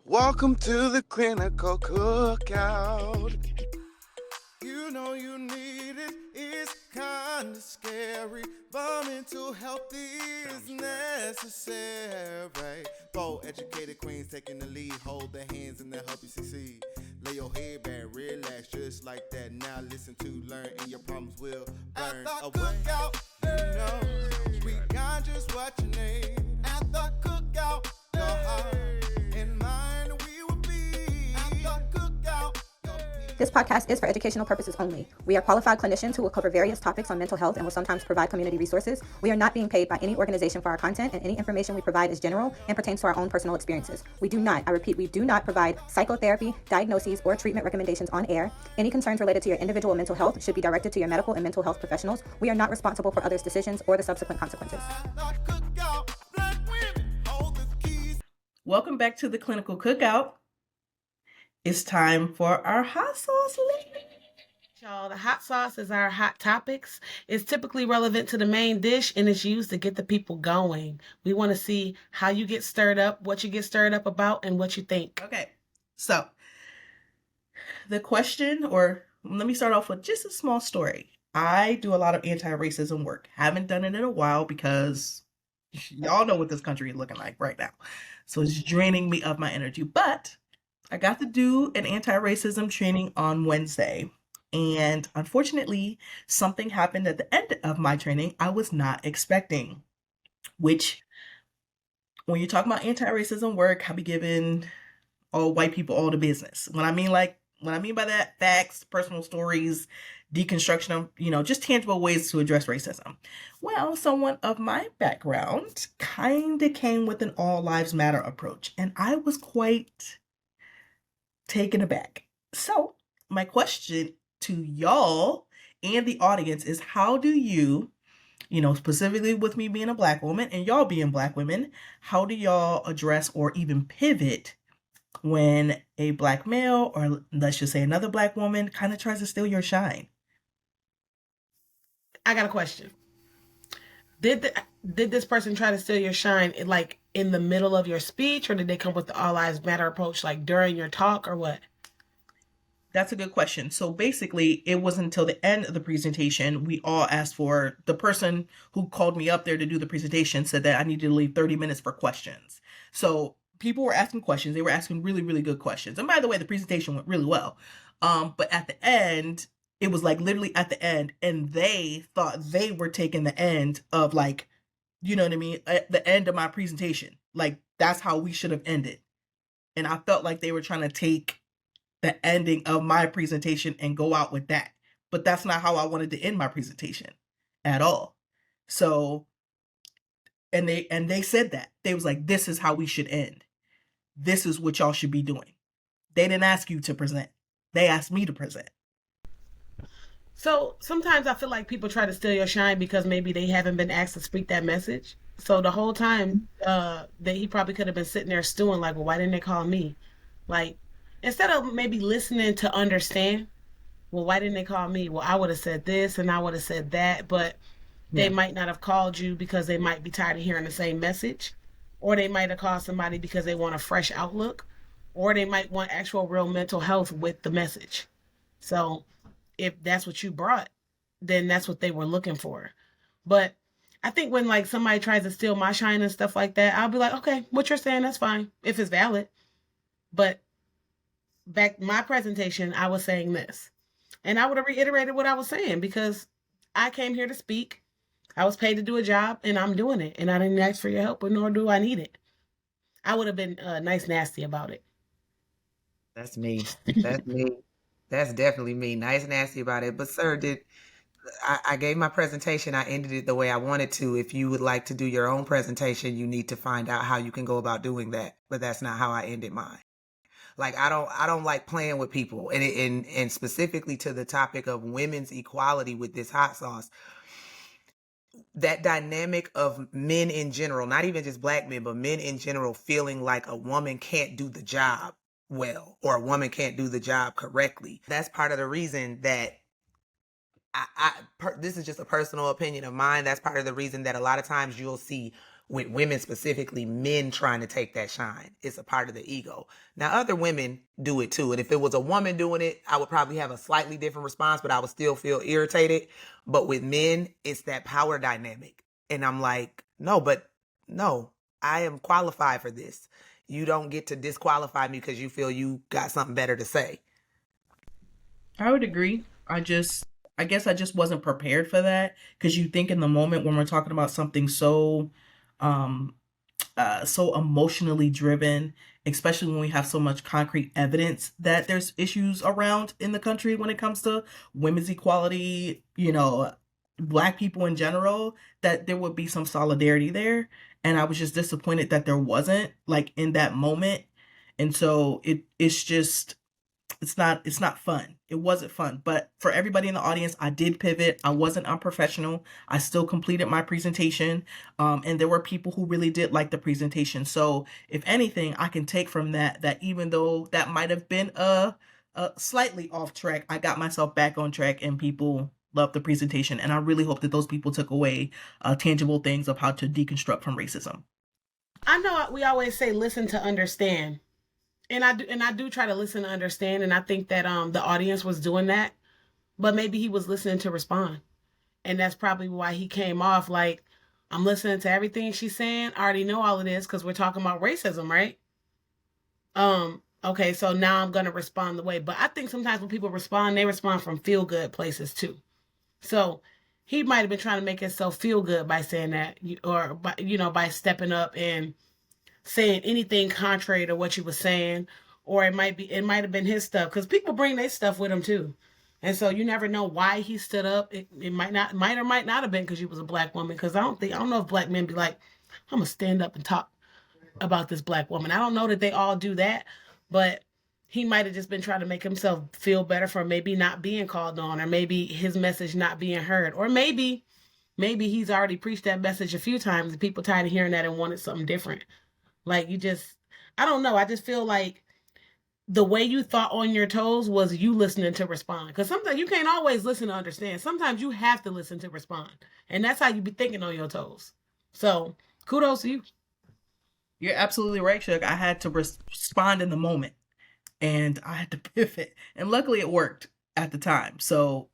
Welcome to the clinical cookout. You know you need it, it's kinda scary, but mental health is necessary. Four educated queens taking the lead, hold their hands and they'll help you succeed. Lay your head back, relax, just like that. Now listen to, learn, and your problems will burn away. Cookout, you know, we got just what you need. At the cookout, your heart and mind we will be. At the cookout. This podcast is for educational purposes only. We are qualified clinicians who will cover various topics on mental health and will sometimes provide community resources. We are not being paid by any organization for our content, and any information we provide is general and pertains to our own personal experiences. We do not provide psychotherapy, diagnoses, or treatment recommendations on air. Any concerns related to your individual mental health should be directed to your medical and mental health professionals. We are not responsible for others' decisions or the subsequent consequences. Welcome back to the Clinical Cookout. It's time for our hot sauce list. Y'all, the hot sauce is our hot topics. It's typically relevant to the main dish and it's used to get the people going. We want to see how you get stirred up, what you get stirred up about, and what you think. Okay, so the question, or let me start off with just a small story. I do a lot of anti-racism work. Haven't done it in a while because y'all know what this country is looking like right now. So it's draining me of my energy. But I got to do an anti-racism training on Wednesday. And unfortunately, something happened at the end of my training I was not expecting. Which, when you're talking about anti-racism work, I'll be giving all white people all the business. What I mean by that, facts, personal stories, deconstruction of, just tangible ways to address racism. Well, someone of my background kind of came with an all lives matter approach, and I was quite taken aback. So my question to y'all and the audience is, how do you, specifically with me being a Black woman and y'all being Black women, how do y'all address or even pivot when a Black male, or let's just say another Black woman, kind of tries to steal your shine? I got a question. Did this person try to steal your shine like in the middle of your speech, or did they come with the all lives matter approach like during your talk, or what? That's a good question. So basically, it wasn't until the end of the presentation, we all asked for, the person who called me up there to do the presentation said that I needed to leave 30 minutes for questions. So people were asking questions. They were asking really, really good questions. And by the way, the presentation went really well. But at the end, it was like literally at the end, and they thought they were taking the end of, like, you know what I mean? At the end of my presentation. Like, that's how we should have ended. And I felt like they were trying to take the ending of my presentation and go out with that. But that's not how I wanted to end my presentation at all. So, and they said that. They was like, this is how we should end. This is what y'all should be doing. They didn't ask you to present. They asked me to present. So sometimes I feel like people try to steal your shine because maybe they haven't been asked to speak that message. So the whole time that he probably could have been sitting there stewing like, well, why didn't they call me? Like, instead of maybe listening to understand, well, why didn't they call me? Well, I would have said this and I would have said that, but they might not have called you because they might be tired of hearing the same message, or they might have called somebody because they want a fresh outlook, or they might want actual real mental health with the message. So if that's what you brought, then that's what they were looking for. But I think when like somebody tries to steal my shine and stuff like that, I'll be like, okay, what you're saying, that's fine if it's valid. But back my presentation, I was saying this, and I would have reiterated what I was saying because I came here to speak. I was paid to do a job, and I'm doing it, and I didn't ask for your help, but nor do I need it. I would have been nice nasty about it. That's me. That's me. That's definitely me. Nice nasty about it. But sir, I gave my presentation. I ended it the way I wanted to. If you would like to do your own presentation, you need to find out how you can go about doing that. But that's not how I ended mine. Like, I don't like playing with people, and specifically to the topic of women's equality with this hot sauce. That dynamic of men in general, not even just Black men, but men in general, feeling like a woman can't do the job well, or a woman can't do the job correctly. That's part of the reason that this is just a personal opinion of mine. That's part of the reason that a lot of times you'll see with women specifically, men trying to take that shine. It's a part of the ego. Now, other women do it too. And if it was a woman doing it, I would probably have a slightly different response, but I would still feel irritated. But with men, it's that power dynamic. And I'm like, no, I am qualified for this. You don't get to disqualify me because you feel you got something better to say. I would agree. I guess I just wasn't prepared for that, because you think in the moment when we're talking about something so um so emotionally driven, especially when we have so much concrete evidence that there's issues around in the country when it comes to women's equality, Black people in general, that there would be some solidarity there. And I was just disappointed that there wasn't, like, in that moment. And so it's not fun. It wasn't fun. But for everybody in the audience, I did pivot. I wasn't unprofessional. I still completed my presentation. And there were people who really did like the presentation. So if anything, I can take from that even though that might have been a slightly off track, I got myself back on track and people loved the presentation. And I really hope that those people took away tangible things of how to deconstruct from racism. I know we always say listen to understand. And I do try to listen to understand, and I think that the audience was doing that, but maybe he was listening to respond. And that's probably why he came off like, I'm listening to everything she's saying. I already know all of this because we're talking about racism, right? Okay, so now I'm gonna respond the way. But I think sometimes when people respond, they respond from feel good places too. So he might have been trying to make himself feel good by saying that, or by stepping up and saying anything contrary to what you were saying, or it might have been his stuff, because people bring their stuff with them too, and so you never know why he stood up. It might or might not have been because you was a Black woman, because I don't know if Black men be like, I'm gonna stand up and talk about this Black woman. I don't know that they all do that, but he might have just been trying to make himself feel better for maybe not being called on, or maybe his message not being heard, or maybe he's already preached that message a few times and people tired of hearing that and wanted something different. Like, I don't know. I just feel like the way you thought on your toes was you listening to respond. Because sometimes you can't always listen to understand. Sometimes you have to listen to respond. And that's how you be thinking on your toes. So kudos to you. You're absolutely right, Shug. I had to respond in the moment. And I had to pivot. And luckily it worked at the time. So,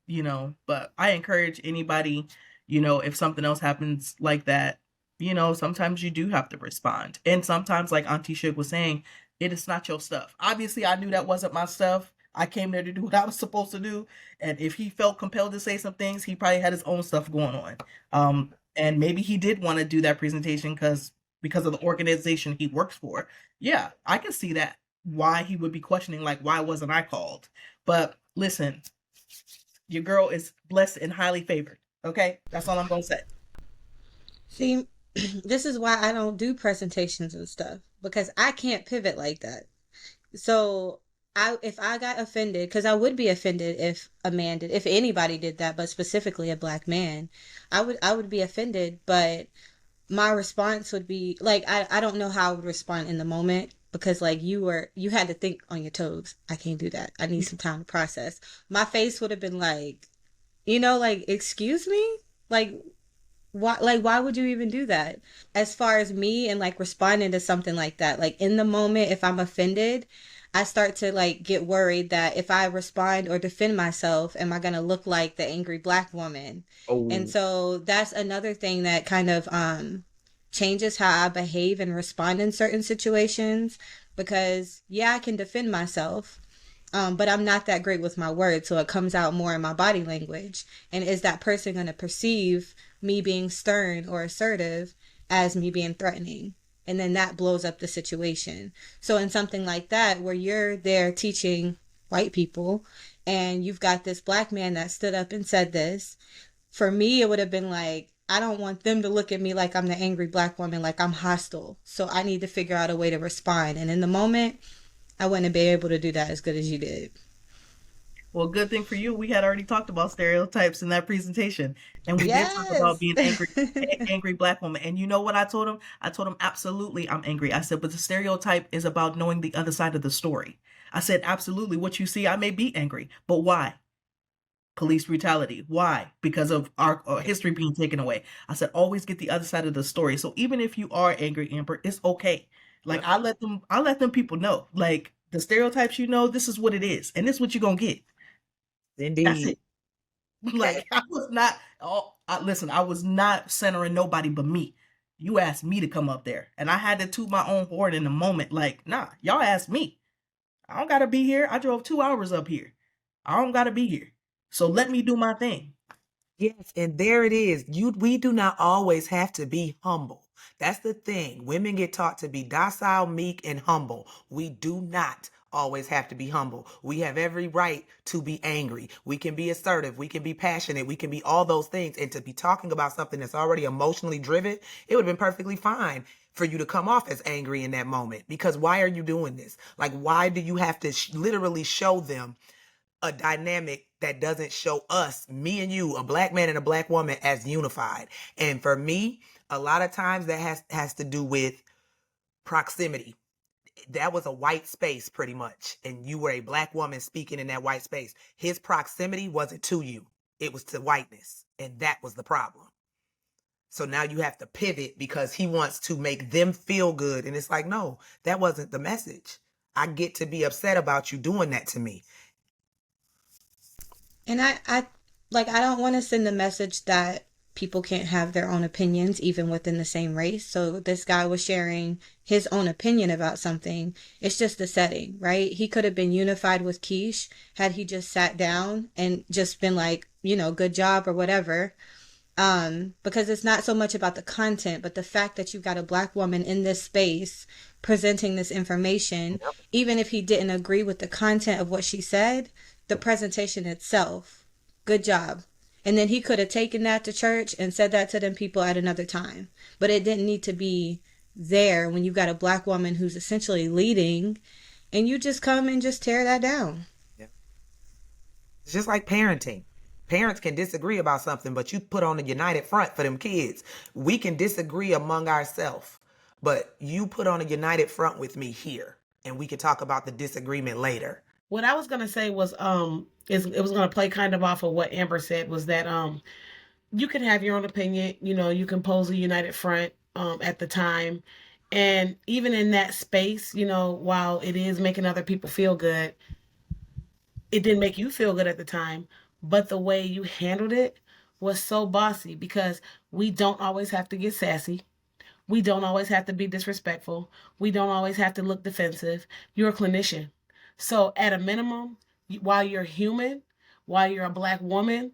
but I encourage anybody, if something else happens like that, sometimes you do have to respond. And sometimes, like Auntie Shug was saying, it is not your stuff. Obviously, I knew that wasn't my stuff. I came there to do what I was supposed to do. And if he felt compelled to say some things, he probably had his own stuff going on. And maybe he did want to do that presentation because of the organization he works for. Yeah, I can see that. Why he would be questioning, like, why wasn't I called? But listen, your girl is blessed and highly favored. Okay? That's all I'm going to say. See, this is why I don't do presentations and stuff, because I can't pivot like that. So if I got offended, because I would be offended if if anybody did that, but specifically a Black man, I would be offended, but my response would be like, I don't know how I would respond in the moment, because like you had to think on your toes. I can't do that. I need some time to process. My face would have been like, excuse me? Why would you even do that? As far as me and like responding to something like that, like in the moment, if I'm offended, I start to like get worried that if I respond or defend myself, am I going to look like the angry Black woman? Oh. And so that's another thing that kind of changes how I behave and respond in certain situations, because I can defend myself. But I'm not that great with my words, so it comes out more in my body language. And is that person going to perceive me being stern or assertive as me being threatening? And then that blows up the situation. So in something like that, where you're there teaching white people and you've got this Black man that stood up and said this, for me, it would have been like, I don't want them to look at me like I'm the angry Black woman, like I'm hostile. So I need to figure out a way to respond. And in the moment, I wouldn't be able to do that as good as you did. Well, good thing for you, we had already talked about stereotypes in that presentation. And we did talk about being angry Black woman. And you know what I told him? I told him, absolutely, I'm angry. I said, but the stereotype is about knowing the other side of the story. I said, absolutely, what you see, I may be angry, but why? police brutality. Why? Because of our history being taken away. I said, always get the other side of the story. So even if you are angry, Amber, it's okay. Like Yep. I let them people know, like the stereotypes, this is what it is, and this is what you're gonna get. That's Indeed. it. Like I was not. Listen, I was not centering nobody but me. You asked me to come up there, and I had to toot my own horn in the moment. Like, nah, y'all asked me. I don't gotta be here. I drove 2 hours up here. I don't gotta be here. So let me do my thing. Yes, and there it is. We do not always have to be humble. That's the thing. Women get taught to be docile, meek, and humble. We do not always have to be humble. We have every right to be angry. We can be assertive. We can be passionate. We can be all those things. And to be talking about something that's already emotionally driven, it would have been perfectly fine for you to come off as angry in that moment. Because why are you doing this? Like, why do you have to literally show them a dynamic that doesn't show us, me and you, a black man and a black woman, as unified? And for me, a lot of times that has to do with proximity. That was a white space pretty much, and you were a black woman speaking in that white space. His proximity wasn't to you, it was to whiteness, and that was the problem. So now you have to pivot because he wants to make them feel good, and it's like, no, that wasn't the message. I get to be upset about you doing that to me. And I don't want to send the message that people can't have their own opinions even within the same race. So this guy was sharing his own opinion about something. It's just the setting, right? He could have been unified with Keish had he just sat down and just been like, good job or whatever. Because it's not so much about the content, but the fact that you've got a black woman in this space presenting this information, even if he didn't agree with the content of what she said, the presentation itself, good job. And then he could have taken that to church and said that to them people at another time. But it didn't need to be there when you've got a black woman who's essentially leading, and you just come and just tear that down. Yeah. It's just like parenting. Parents can disagree about something, but you put on a united front for them kids. We can disagree among ourselves, but you put on a united front with me here, and we can talk about the disagreement later. What I was gonna say was, it was gonna play kind of off of what Amber said, was that you can have your own opinion. You can pose a united front at the time, and even in that space, while it is making other people feel good, it didn't make you feel good at the time. But the way you handled it was so bossy, because we don't always have to get sassy. We don't always have to be disrespectful. We don't always have to look defensive. You're a clinician. So at a minimum, while you're human, while you're a black woman,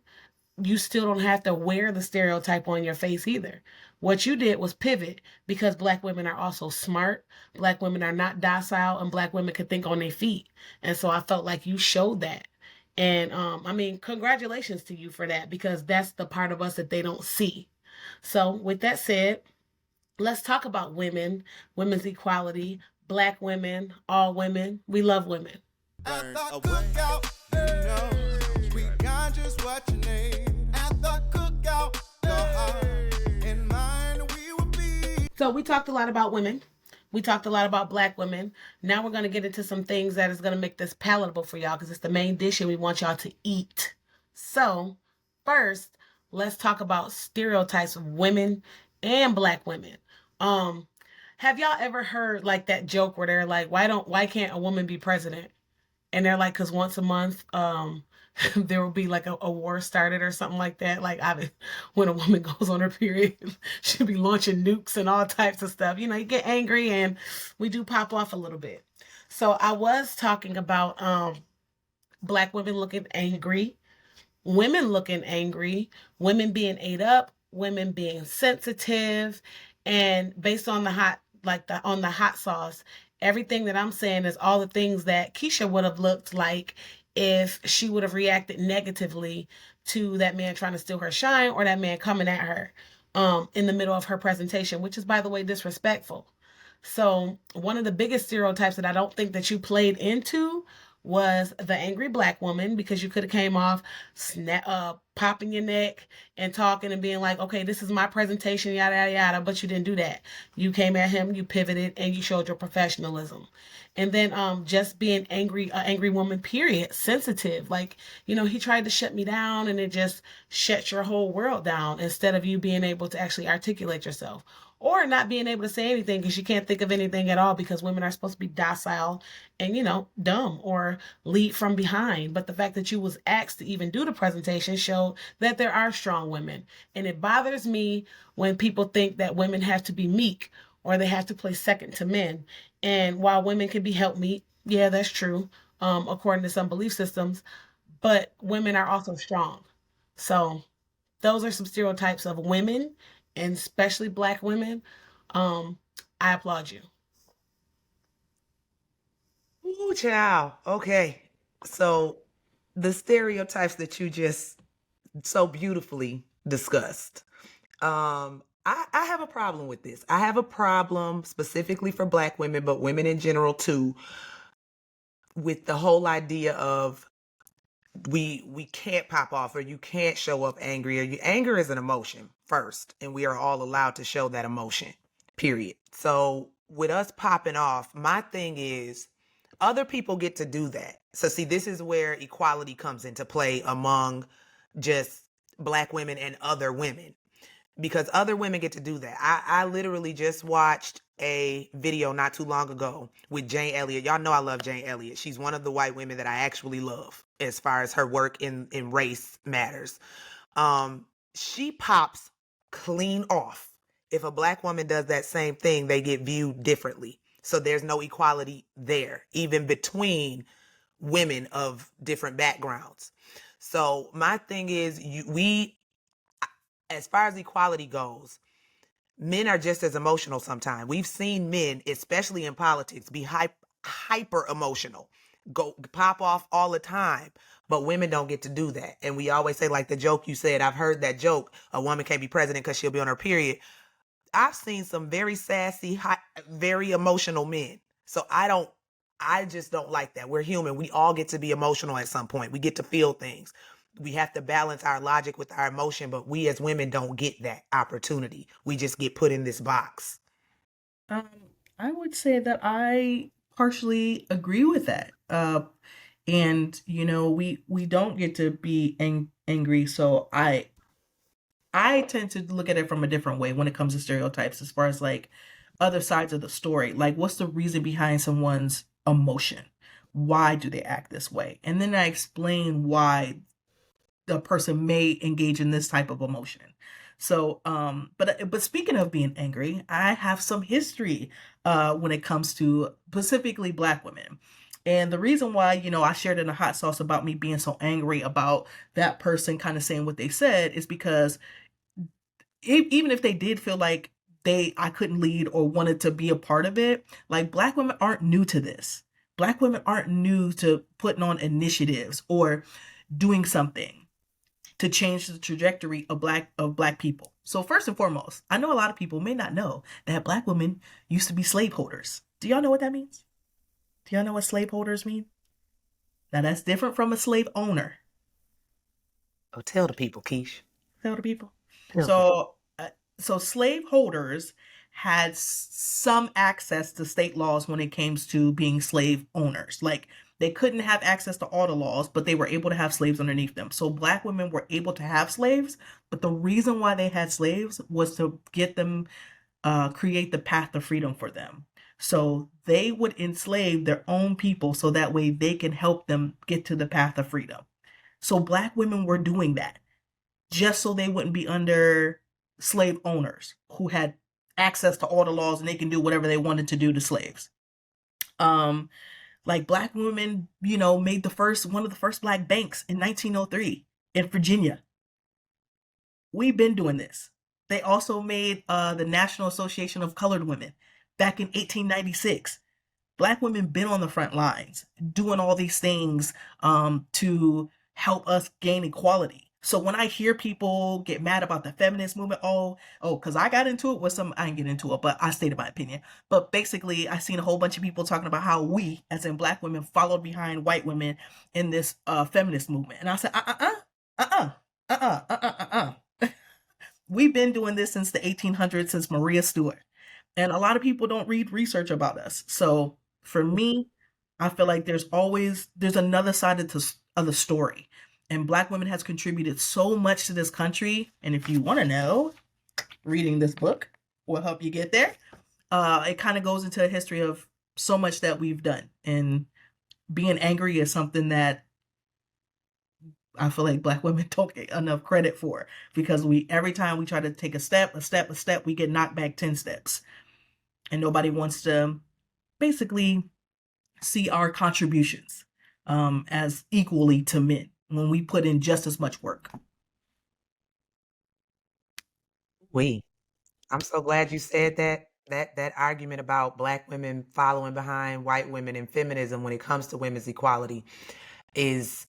you still don't have to wear the stereotype on your face either. What you did was pivot, because black women are also smart. Black women are not docile, and black women can think on their feet. And so I felt like you showed that. And congratulations to you for that, because that's the part of us that they don't see. So with that said, let's talk about women, women's equality, black women, all women. We love women. Burn away. We got just what you need. At the cookout, your heart and mind, we will be. So we talked a lot about women. We talked a lot about black women. Now we're going to get into some things that is going to make this palatable for y'all, because it's the main dish and we want y'all to eat. So first, let's talk about stereotypes of women and black women. Have y'all ever heard like that joke where they're like, why can't a woman be president? And they're like, because once a month, there will be like a war started or something like that. Like when a woman goes on her period, she'll be launching nukes and all types of stuff. You get angry, and we do pop off a little bit. So I was talking about black women looking angry, women looking angry, women being ate up, women being sensitive, and based on the hot sauce, everything that I'm saying is all the things that Keisha would have looked like if she would have reacted negatively to that man trying to steal her shine, or that man coming at her in the middle of her presentation, which is, by the way, disrespectful. So one of the biggest stereotypes that I don't think that you played into was the angry black woman, because you could have came off popping your neck and talking and being like, okay, this is my presentation, yada yada yada, but you didn't do that. You came at him, you pivoted, and you showed your professionalism. And then just being angry woman, period, sensitive. Like, he tried to shut me down, and it just shut your whole world down instead of you being able to actually articulate yourself, or not being able to say anything because you can't think of anything at all, because women are supposed to be docile and, dumb or lead from behind. But the fact that you was asked to even do the presentation showed that there are strong women. And it bothers me when people think that women have to be meek or they have to play second to men. And while women can be helpmeet, yeah, that's true, according to some belief systems, but women are also strong. So those are some stereotypes of women, and especially black women. I applaud you. Ooh, child. Okay. So the stereotypes that you just so beautifully discussed. I have a problem with this. I have a problem specifically for black women, but women in general too, with the whole idea of we can't pop off, or you can't show up angry, or anger is an emotion first, and we are all allowed to show that emotion, period. So with us popping off, my thing is other people get to do that. So see, this is where equality comes into play among just black women and other women, because other women get to do that. I literally just watched a video not too long ago with Jane Elliott. Y'all know I love Jane Elliott. She's one of the white women that I actually love as far as her work in race matters. She pops clean off. If a black woman does that same thing, they get viewed differently. So there's no equality there, even between women of different backgrounds. So my thing is, as far as equality goes, men are just as emotional sometimes. We've seen men, especially in politics, be hyper emotional, go pop off all the time. But women don't get to do that. And we always say, like the joke you said, I've heard that joke, a woman can't be president because she'll be on her period. I've seen some very sassy, very emotional men. So I just don't like that. We're human. We all get to be emotional at some point. We get to feel things. We have to balance our logic with our emotion, but we as women don't get that opportunity. We just get put in this box. I would say that I partially agree with that. And we don't get to be angry. So I tend to look at it from a different way when it comes to stereotypes, as far as like other sides of the story. Like, what's the reason behind someone's emotion? Why do they act this way? And then I explain why the person may engage in this type of emotion. So, but speaking of being angry, I have some history when it comes to specifically black women. And the reason why, I shared in a hot sauce about me being so angry about that person kind of saying what they said is because even if they did feel like I couldn't lead or wanted to be a part of it, like, black women aren't new to this. Black women aren't new to putting on initiatives or doing something to change the trajectory of black people. So first and foremost, I know a lot of people may not know that black women used to be slaveholders. Do y'all know what that means? Do y'all know what slaveholders mean? Now that's different from a slave owner. Oh, tell the people, Keish. Tell the people. Tell So slaveholders had some access to state laws when it came to being slave owners. Like, they couldn't have access to all the laws, but they were able to have slaves underneath them. So black women were able to have slaves, but the reason why they had slaves was to get them, create the path to freedom for them. So they would enslave their own people so that way they can help them get to the path of freedom. So black women were doing that just so they wouldn't be under slave owners who had access to all the laws and they can do whatever they wanted to do to slaves. Like, black women, made one of the first black banks in 1903 in Virginia. We've been doing this. They also made the National Association of Colored Women back in 1896. Black women been on the front lines doing all these things to help us gain equality. So when I hear people get mad about the feminist movement, because I got into it with some, I didn't get into it, but I stated my opinion. But basically, I seen a whole bunch of people talking about how we, as in Black women, followed behind white women in this feminist movement, and I said, we've been doing this since the 1800s, since Maria Stewart, and a lot of people don't read research about us. So for me, I feel like there's another side of the story, and Black women has contributed so much to this country. And if you want to know, reading this book will help you get there. It kind of goes into a history of so much that we've done, and being angry is something that I feel like Black women don't get enough credit for, because every time we try to take a step, we get knocked back 10 steps. And nobody wants to basically see our contributions as equally to men when we put in just as much work. I'm so glad you said that. That argument about Black women following behind white women in feminism when it comes to women's equality is,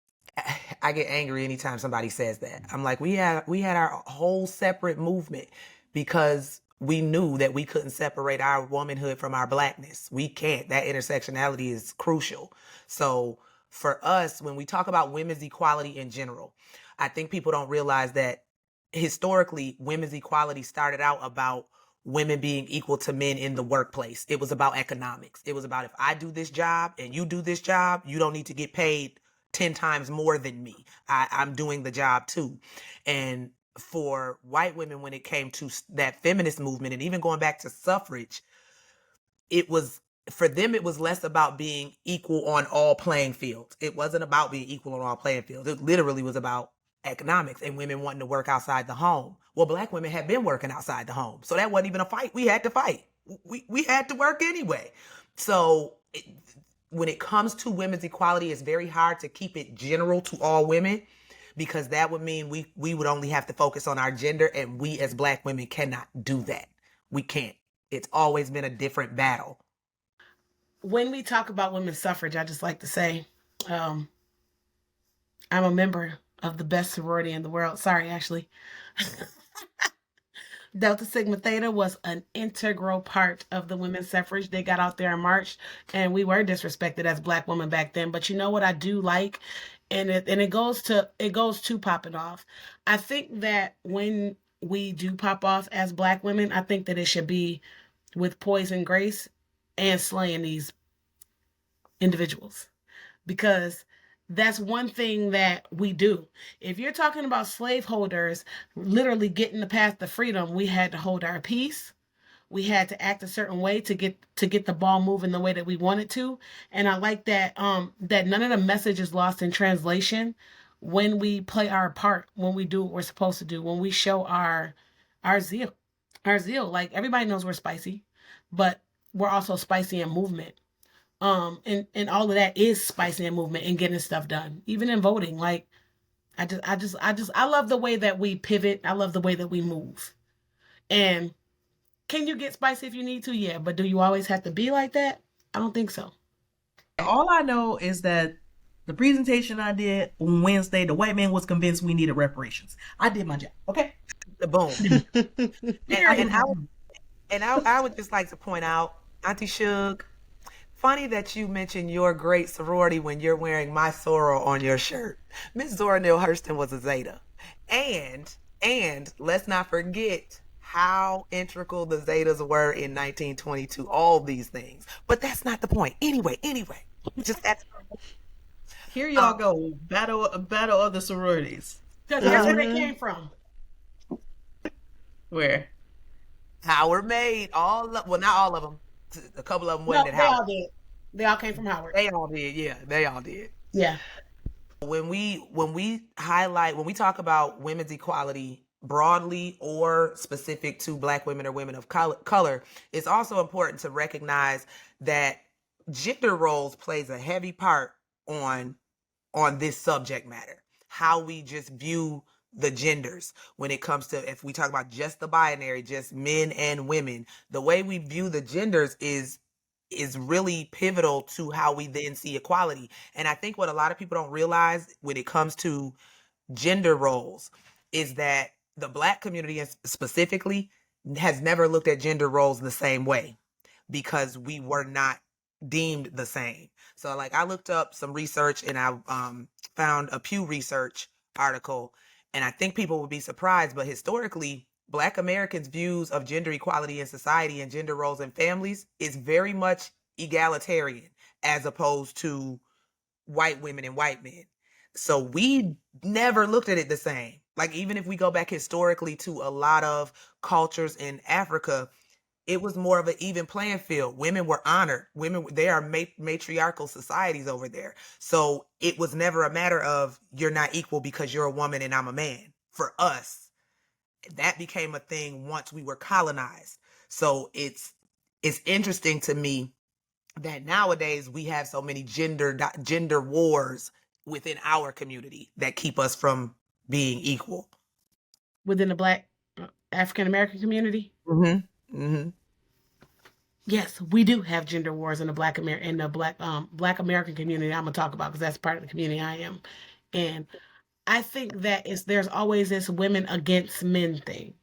I get angry anytime somebody says that. I'm like, we had our whole separate movement because we knew that we couldn't separate our womanhood from our Blackness. We can't. That intersectionality is crucial. So for us, when we talk about women's equality in general, I think people don't realize that historically, women's equality started out about women being equal to men in the workplace. It was about economics. It was about, if I do this job and you do this job, you don't need to get paid 10 times more than me. I'm doing the job too. And for white women, when it came to that feminist movement, and even going back to suffrage, for them, it was less about being equal on all playing fields. It wasn't about being equal on all playing fields. It literally was about economics and women wanting to work outside the home. Well, Black women had been working outside the home, so that wasn't even a fight. We had to fight. We had to work anyway. So when it comes to women's equality, it's very hard to keep it general to all women, because that would mean we would only have to focus on our gender, and we as Black women cannot do that. We can't. It's always been a different battle. When we talk about women's suffrage, I just like to say, I'm a member of the best sorority in the world. Sorry, Ashley. Delta Sigma Theta was an integral part of the women's suffrage. They got out there and marched, and we were disrespected as Black women back then. But you know what I do like, and it goes to popping off. I think that when we do pop off as Black women, I think that it should be with poise and grace and slaying these individuals, because that's one thing that we do. If you're talking about slaveholders literally getting the path to freedom, we had to hold our peace. We had to act a certain way to get the ball moving the way that we wanted to. And I like that that none of the message is lost in translation when we play our part, when we do what we're supposed to do, when we show our zeal. Like, everybody knows we're spicy, but we're also spicy in movement. And all of that is spicy and movement and getting stuff done, even in voting. Like, I love the way that we pivot. I love the way that we move. And can you get spicy if you need to? Yeah, but do you always have to be like that? I don't think so. All I know is that the presentation I did on Wednesday, the white man was convinced we needed reparations. I did my job. Okay. The boom. and I would just like to point out, Auntie Shug, funny that you mentioned your great sorority when you're wearing my soror on your shirt. Miss Zora Neale Hurston was a Zeta. And let's not forget how integral the Zetas were in 1922, all these things. But that's not the point. Anyway, just that's here y'all go. Battle of the sororities. Because that's where they came from. Where? Howard made not all of them. A couple of them wasn't at Howard. They all did. They all came from Howard. They all did, yeah. They all did. Yeah. When we talk about women's equality broadly or specific to Black women or women of color, it's also important to recognize that gender roles plays a heavy part on this subject matter. How we just view the genders when it comes to, if we talk about just the binary, just men and women, the way we view the genders is really pivotal to how we then see equality. And I think what a lot of people don't realize when it comes to gender roles is that the Black community specifically has never looked at gender roles the same way because we were not deemed the same. So like I looked up some research and I found a Pew Research article, and I think people would be surprised, but historically Black Americans' views of gender equality in society and gender roles in families is very much egalitarian as opposed to white women and white men. So we never looked at it the same. Like even if we go back historically to a lot of cultures in Africa, it was more of an even playing field. Women were honored. Women, they are matriarchal societies over there. So it was never a matter of you're not equal because you're a woman and I'm a man. For us, that became a thing once we were colonized. So it's interesting to me that nowadays we have so many gender wars within our community that keep us from being equal within the Black African American community. Mm-hmm. Mm-hmm. Yes, we do have gender wars in the Black American community. I'm gonna talk about because that's part of the community I am, and I think that there's always this women against men thing,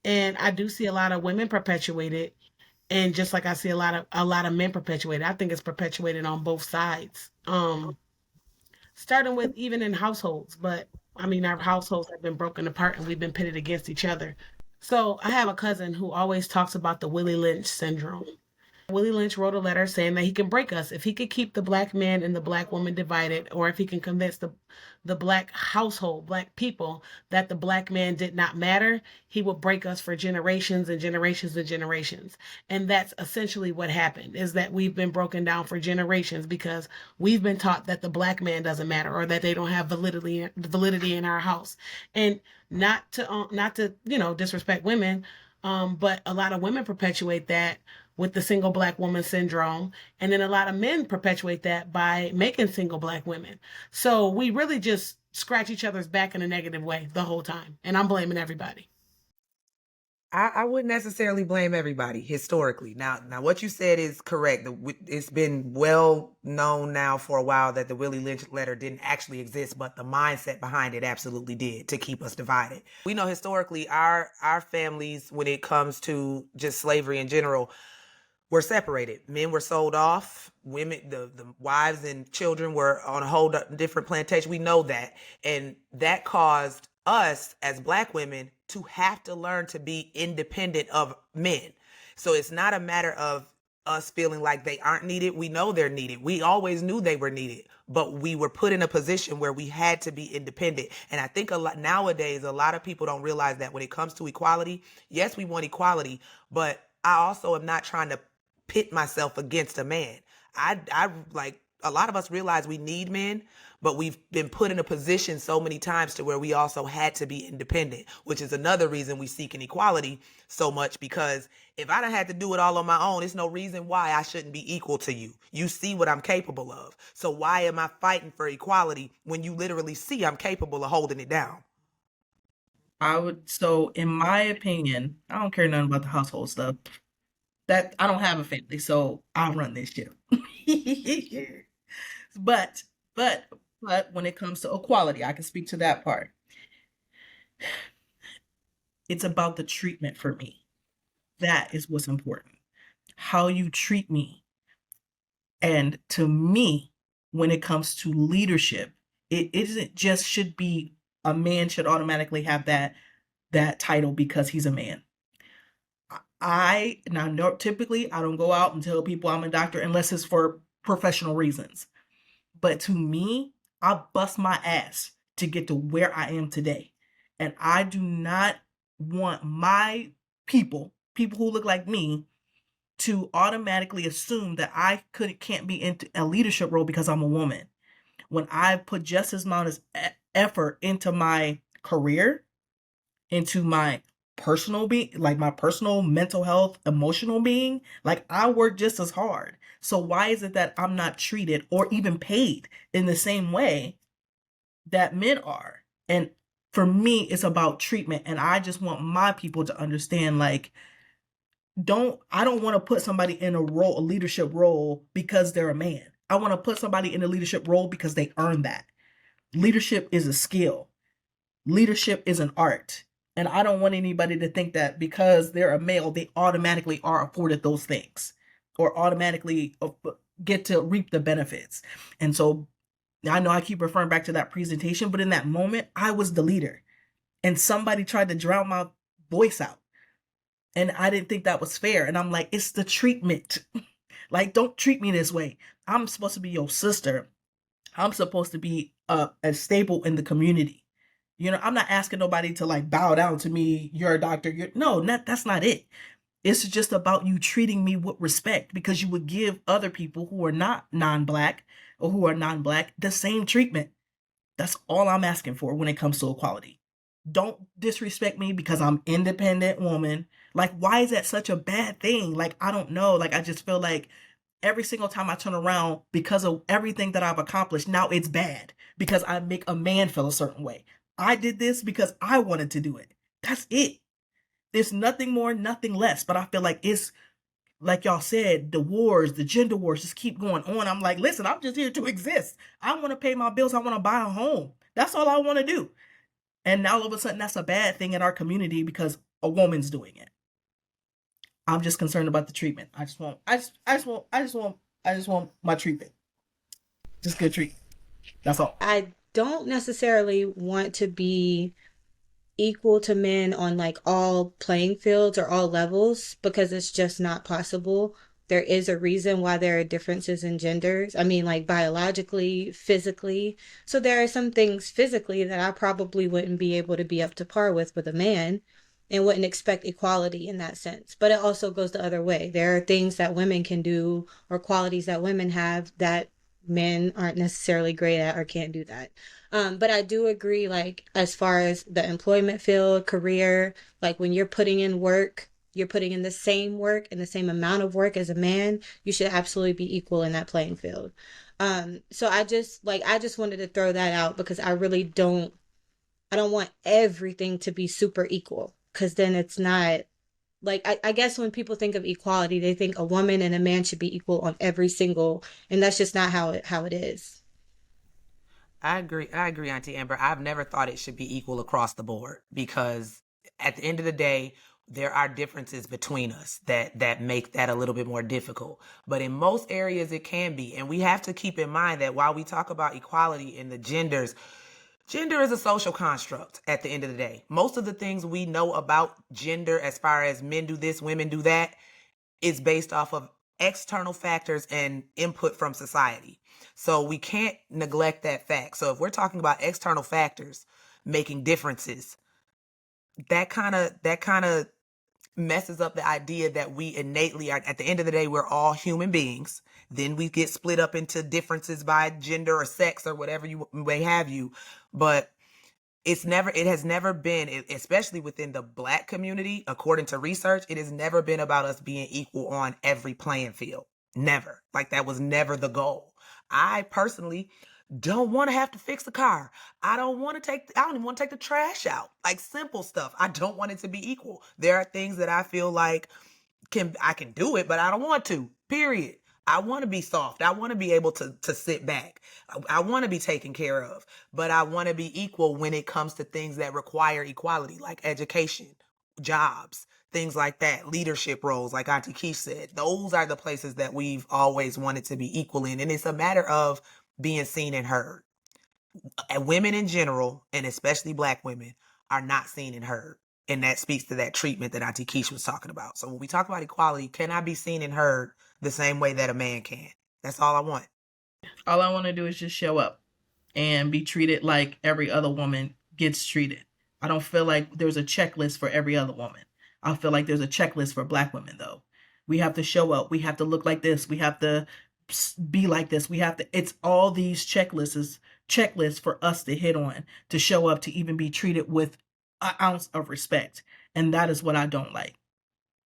and I do see a lot of women perpetuated, and just like I see a lot of men perpetuated. I think it's perpetuated on both sides. Starting with even in households, but I mean our households have been broken apart and we've been pitted against each other. So I have a cousin who always talks about the Willie Lynch syndrome. Willie Lynch wrote a letter saying that he can break us if he could keep the Black man and the Black woman divided, or if he can convince the Black household, Black people, that the Black man did not matter. He will break us for generations and generations and generations. And that's essentially what happened, is that we've been broken down for generations because we've been taught that the Black man doesn't matter, or that they don't have validity in our house. And not to disrespect women, but a lot of women perpetuate that with the single Black woman syndrome. And then a lot of men perpetuate that by making single Black women. So we really just scratch each other's back in a negative way the whole time. And I'm blaming everybody. I wouldn't necessarily blame everybody historically. Now what you said is correct. It's been well known now for a while that the Willie Lynch letter didn't actually exist, but the mindset behind it absolutely did, to keep us divided. We know historically our families, when it comes to just slavery in general, were separated. Men were sold off. Women, the wives and children were on a whole different plantation. We know that. And that caused us as Black women to have to learn to be independent of men. So it's not a matter of us feeling like they aren't needed. We know they're needed. We always knew they were needed, but we were put in a position where we had to be independent. And I think nowadays, a lot of people don't realize that when it comes to equality, yes, we want equality, but I also am not trying to pit myself against a man. I like, a lot of us realize we need men, but we've been put in a position so many times to where we also had to be independent, which is another reason we seek an equality so much, because if I done had to do it all on my own, there's no reason why I shouldn't be equal to you. You see what I'm capable of. So why am I fighting for equality when you literally see I'm capable of holding it down? So in my opinion, I don't care nothing about the household stuff. That I don't have a family, so I'll run this shit. But when it comes to equality, I can speak to that part. It's about the treatment for me. That is what's important. How you treat me. And to me, when it comes to leadership, it isn't just should be a man should automatically have that title because he's a man. Typically I don't go out and tell people I'm a doctor unless it's for professional reasons. But to me, I bust my ass to get to where I am today. And I do not want my people who look like me, to automatically assume that I can't be in a leadership role because I'm a woman. When I put just as much effort into my career, into my personal being, like my personal mental health, emotional being, like I work just as hard. So why is it that I'm not treated or even paid in the same way that men are? And for me, it's about treatment. And I just want my people to understand, like, I don't want to put somebody in a leadership role because they're a man. I want to put somebody in a leadership role because they earn that. Leadership is a skill. Leadership is an art. And I don't want anybody to think that because they're a male, they automatically are afforded those things or automatically get to reap the benefits. And so I know I keep referring back to that presentation, but in that moment, I was the leader and somebody tried to drown my voice out. And I didn't think that was fair. And I'm like, it's the treatment. Like, don't treat me this way. I'm supposed to be your sister. I'm supposed to be a staple in the community. You know, I'm not asking nobody to like bow down to me. You're a doctor. That's not it. It's just about you treating me with respect because you would give other people who are not non-black or who are non-black the same treatment. That's all I'm asking for when it comes to equality. Don't disrespect me because I'm independent woman. Like, why is that such a bad thing? Like, I don't know. Like, I just feel like every single time I turn around because of everything that I've accomplished, now it's bad because I make a man feel a certain way. I did this because I wanted to do it. That's it. There's nothing more, nothing less. But I feel like it's, like y'all said, the wars, the gender wars just keep going on. I'm like, listen, I'm just here to exist. I want to pay my bills. I want to buy a home. That's all I want to do. And now all of a sudden that's a bad thing in our community because a woman's doing it. I'm just concerned about the treatment. I just want my treatment. Just good treatment. That's all. I don't necessarily want to be equal to men on like all playing fields or all levels because it's just not possible. There is a reason why there are differences in genders. I mean, like biologically, physically. So there are some things physically that I probably wouldn't be able to be up to par with a man and wouldn't expect equality in that sense. But it also goes the other way. There are things that women can do or qualities that women have that men aren't necessarily great at or can't do that. But I do agree, like, as far as the employment field, career, like when you're putting in work, you're putting in the same work and the same amount of work as a man, you should absolutely be equal in that playing field. So I just wanted to throw that out because I don't want everything to be super equal because then it's not like, I guess when people think of equality, they think a woman and a man should be equal on every single, and that's just not how it is. I agree, Auntie Amber. I've never thought it should be equal across the board because at the end of the day, there are differences between us that make that a little bit more difficult. But in most areas, it can be. And we have to keep in mind that while we talk about equality in the genders, gender is a social construct at the end of the day. Most of the things we know about gender, as far as men do this, women do that, is based off of external factors and input from society. So we can't neglect that fact. So if we're talking about external factors making differences, that kind of messes up the idea that we innately are, at the end of the day, we're all human beings. Then we get split up into differences by gender or sex or whatever you may have you. But it has never been, especially within the Black community, according to research, it has never been about us being equal on every playing field. Never. Like, that was never the goal. I personally don't want to have to fix a car. I don't even want to take the trash out. Like, simple stuff. I don't want it to be equal. There are things that I feel like I can do it, but I don't want to, period. I want to be soft. I want to be able to sit back. I want to be taken care of, but I want to be equal when it comes to things that require equality, like education, jobs, things like that, leadership roles, like Auntie Keish said. Those are the places that we've always wanted to be equal in. And it's a matter of being seen and heard. And women in general, and especially Black women, are not seen and heard. And that speaks to that treatment that Auntie Keish was talking about. So when we talk about equality, can I be seen and heard the same way that a man can? That's all I want. All I want to do is just show up and be treated like every other woman gets treated. I don't feel like there's a checklist for every other woman. I feel like there's a checklist for Black women, though. We have to show up. We have to look like this. We have to be like this. It's all these checklists for us to hit on to show up to even be treated with an ounce of respect. And that is what I don't like.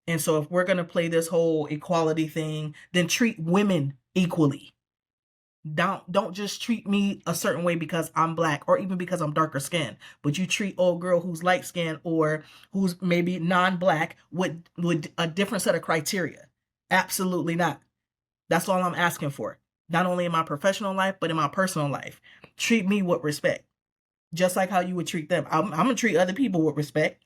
And so if we're going to play this whole equality thing, then treat women equally. Don't just treat me a certain way because I'm Black or even because I'm darker skinned, but you treat old girl who's light skinned or who's maybe non-Black with a different set of criteria. Absolutely not. That's all I'm asking for. Not only in my professional life, but in my personal life. Treat me with respect. just like how you would treat them. I'm gonna treat other people with respect.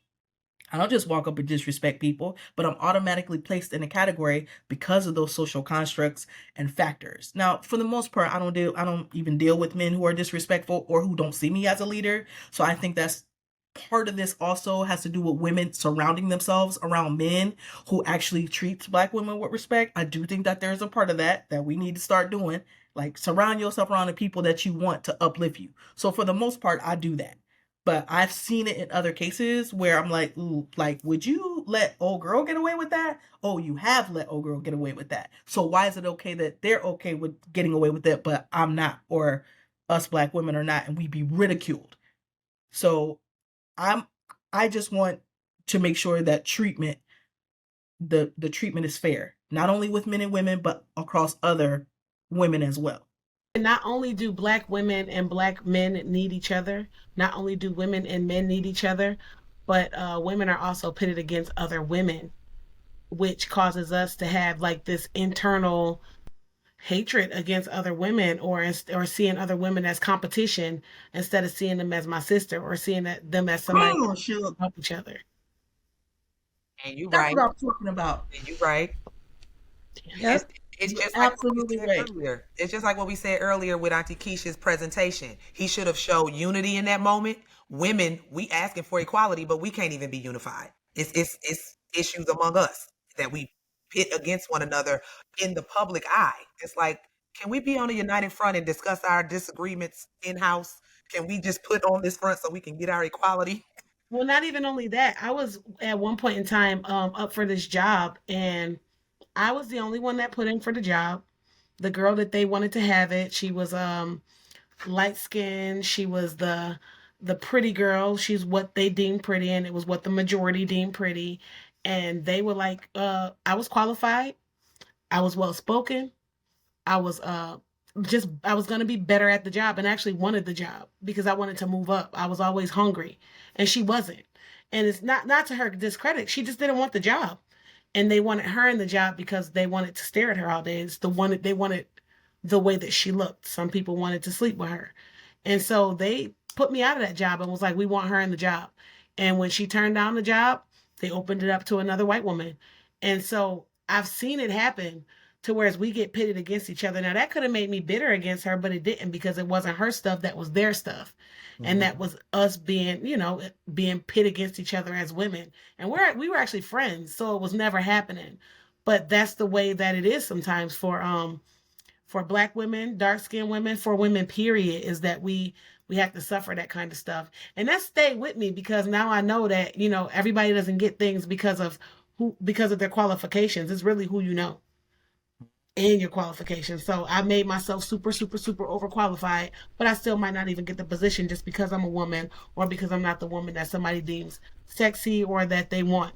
I don't just walk up and disrespect people, but I'm automatically placed in a category because of those social constructs and factors. Now, for the most part, I don't even deal with men who are disrespectful or who don't see me as a leader. So I think that's part of this also has to do with women surrounding themselves around men who actually treats Black women with respect. I do think that there's a part of that we need to start doing. Like, surround yourself around the people that you want to uplift you. So for the most part, I do that. But I've seen it in other cases where I'm like, ooh, like, would you let old girl get away with that? Oh, you have let old girl get away with that. So why is it okay that they're okay with getting away with it, but I'm not, or us Black women are not, and we be ridiculed? So I just want to make sure that the treatment is fair, not only with men and women, but across other women as well. And not only do Black women and Black men need each other, not only do women and men need each other, but women are also pitted against other women, which causes us to have like this internal hatred against other women, or seeing other women as competition instead of seeing them as my sister, or seeing them as somebody Oh, that sure. help each other. And you That's right. what I'm talking about. And you right. Yep. It's You're just like what we absolutely said right. earlier. It's just like what we said earlier with Auntie Keisha's presentation. He should have showed unity in that moment. Women, we asking for equality, but we can't even be unified. It's issues among us that we pit against one another in the public eye. It's like, can we be on a united front and discuss our disagreements in house? Can we just put on this front so we can get our equality? Well, not even only that, I was at one point in time up for this job, and I was the only one that put in for the job. The girl that they wanted to have it, she was light skinned. She was the pretty girl. She's what they deemed pretty, and it was what the majority deemed pretty. And they were like, I was qualified, I was well spoken, I was I was gonna be better at the job, and actually wanted the job because I wanted to move up. I was always hungry, and she wasn't. And it's not to her discredit. She just didn't want the job, and they wanted her in the job because they wanted to stare at her all day. It's they wanted the way that she looked. Some people wanted to sleep with her, and so they put me out of that job and was like, "We want her in the job." And when she turned down the job, they opened it up to another white woman, and so I've seen it happen to whereas we get pitted against each other. Now that could have made me bitter against her, but it didn't, because it wasn't her stuff, that was their stuff. And that was us being, being pit against each other as women. And we were actually friends, so it was never happening. But that's the way that it is sometimes for Black women, dark skinned women, for women period, is that we have to suffer that kind of stuff. And that stayed with me because now I know that, everybody doesn't get things because of their qualifications. It's really who you know and your qualifications. So I made myself super, super, super overqualified, but I still might not even get the position just because I'm a woman, or because I'm not the woman that somebody deems sexy or that they want.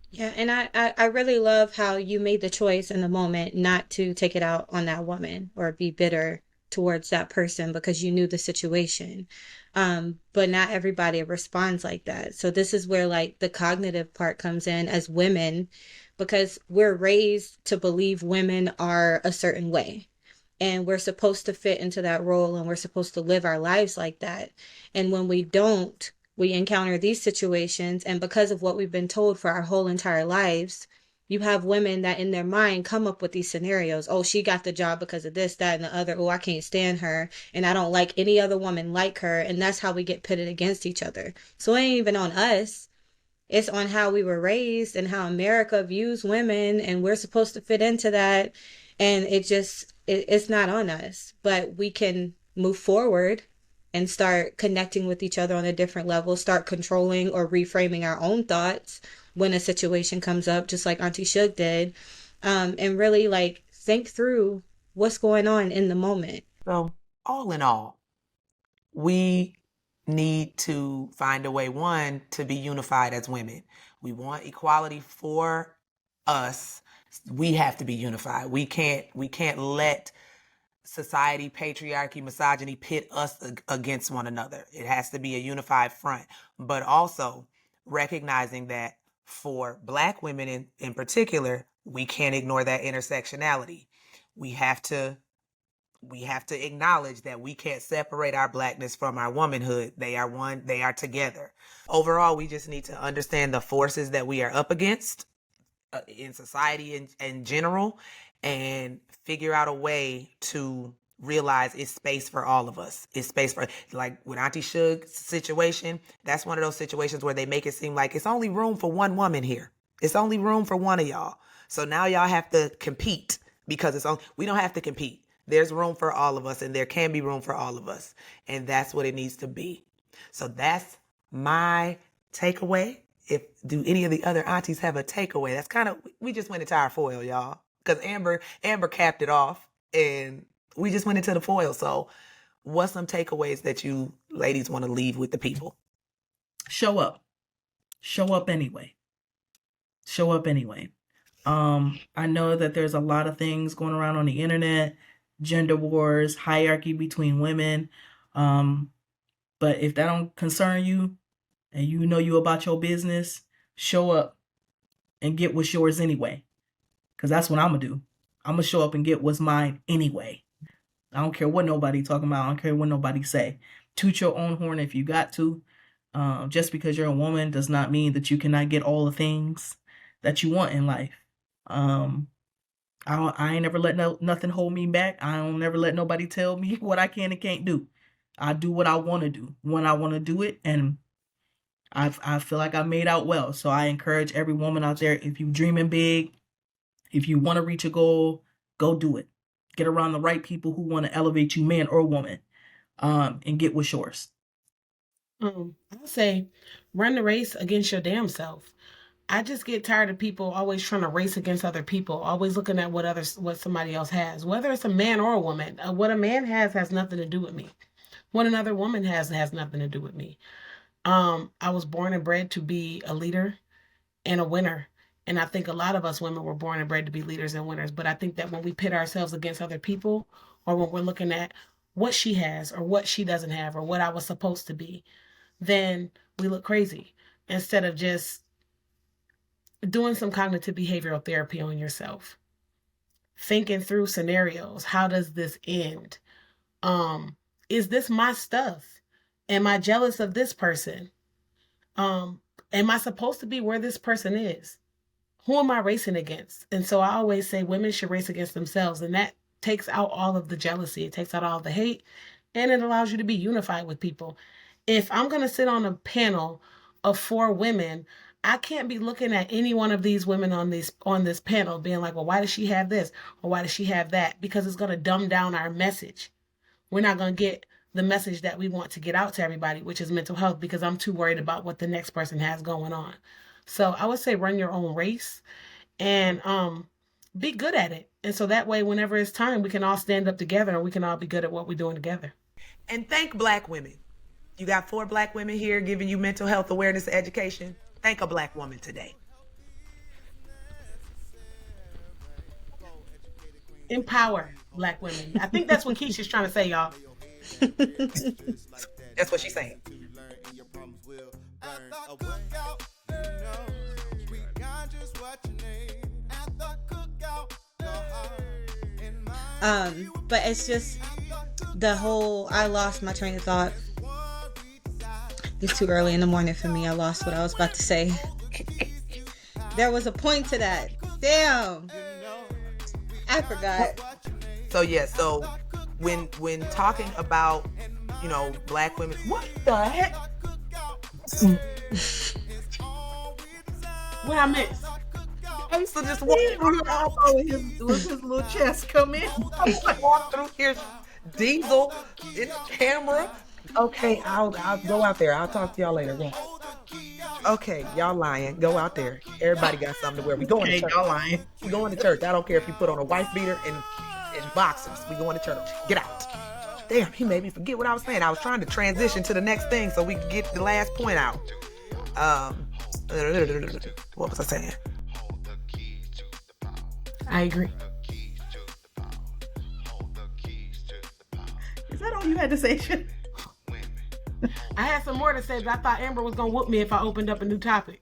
Yeah, and I really love how you made the choice in the moment not to take it out on that woman or be bitter towards that person because you knew the situation. But not everybody responds like that. So this is where like the cognitive part comes in as women, because we're raised to believe women are a certain way. And we're supposed to fit into that role, and we're supposed to live our lives like that. And when we don't, we encounter these situations, and because of what we've been told for our whole entire lives, you have women that in their mind come up with these scenarios. Oh, she got the job because of this, that, and the other. Oh, I can't stand her, and I don't like any other woman like her. And that's how we get pitted against each other. So it ain't even on us. It's on how we were raised and how America views women, and we're supposed to fit into that. And it's not on us, but we can move forward and start connecting with each other on a different level, start controlling or reframing our own thoughts when a situation comes up, just like Auntie Shug did, and really like think through what's going on in the moment. So, all in all, we need to find a way, one, to be unified as women. We want equality for us. We have to be unified. We can't let society, patriarchy, misogyny pit us against one another. It has to be a unified front. But also recognizing that for Black women in particular, we can't ignore that intersectionality. We have to we have to acknowledge that we can't separate our blackness from our womanhood. They are one, they are together. Overall, we just need to understand the forces that we are up against in society in general, and figure out a way to realize it's space for all of us. It's space for, like with Auntie Suge's situation, that's one of those situations where they make it seem like it's only room for one woman here. It's only room for one of y'all. So now y'all have to compete because we don't have to compete. There's room for all of us, and there can be room for all of us. And that's what it needs to be. So that's my takeaway. Do any of the other aunties have a takeaway? That's kind of, we just went into our foil, y'all. Because Amber capped it off, and we just went into the foil. So what's some takeaways that you ladies want to leave with the people? Show up. Show up anyway. Show up anyway. I know that there's a lot of things going around on the internet, gender wars, hierarchy between women. But if that don't concern you and you know you about your business, show up and get what's yours anyway. Because that's what I'm going to do. I'm going to show up and get what's mine anyway. I don't care what nobody talking about. I don't care what nobody say. Toot your own horn if you got to. Just because you're a woman does not mean that you cannot get all the things that you want in life. I ain't never let nothing hold me back. I don't never let nobody tell me what I can and can't do. I do what I want to do when I want to do it, and I feel like I made out well. So I encourage every woman out there, if you dreaming big, if you want to reach a goal, go do it. Get around the right people who want to elevate you, man or woman, and get what's yours. I'll say run the race against your damn self. I just get tired of people always trying to race against other people, always looking at what somebody else has, whether it's a man or a woman. What a man has nothing to do with me. What another woman has nothing to do with me. I was born and bred to be a leader and a winner. And I think a lot of us women were born and bred to be leaders and winners. But I think that when we pit ourselves against other people, or when we're looking at what she has or what she doesn't have or what I was supposed to be, then we look crazy instead of just doing some cognitive behavioral therapy on yourself, thinking through scenarios. How does this end? Is this my stuff? Am I jealous of this person? Am I supposed to be where this person is? Who am I racing against? And so I always say women should race against themselves, and that takes out all of the jealousy. It takes out all the hate, and it allows you to be unified with people. If I'm going to sit on a panel of 4 women, I can't be looking at any one of these women on this panel being like, well, why does she have this? Or why does she have that? Because it's going to dumb down our message. We're not going to get the message that we want to get out to everybody, which is mental health, because I'm too worried about what the next person has going on. So I would say run your own race and be good at it. And so that way, whenever it's time, we can all stand up together and we can all be good at what we're doing together. And thank Black women. You got 4 Black women here giving you mental health awareness education. Thank a Black woman today. Empower Black women. I think that's what Keisha's trying to say, y'all. That's what she's saying. But it's just the whole, I lost my train of thought. It's too early in the morning for me. I lost what I was about to say. There was a point to that. Damn. I forgot. So yeah, so when talking about, Black women, what the heck? What I missed? I used to just walk through his little chest come in. Walk through here, Diesel in the camera. Okay, I'll go out there. I'll talk to y'all later. Go. Okay, y'all lying. Go out there. Everybody got something to wear. We going to church. Y'all lying. We going to church. I don't care if you put on a wife beater and boxers. We going to church. Get out. Damn, he made me forget what I was saying. I was trying to transition to the next thing so we could get the last point out. What was I saying? I agree. Is that all you had to say? I had some more to say, but I thought Amber was going to whoop me if I opened up a new topic.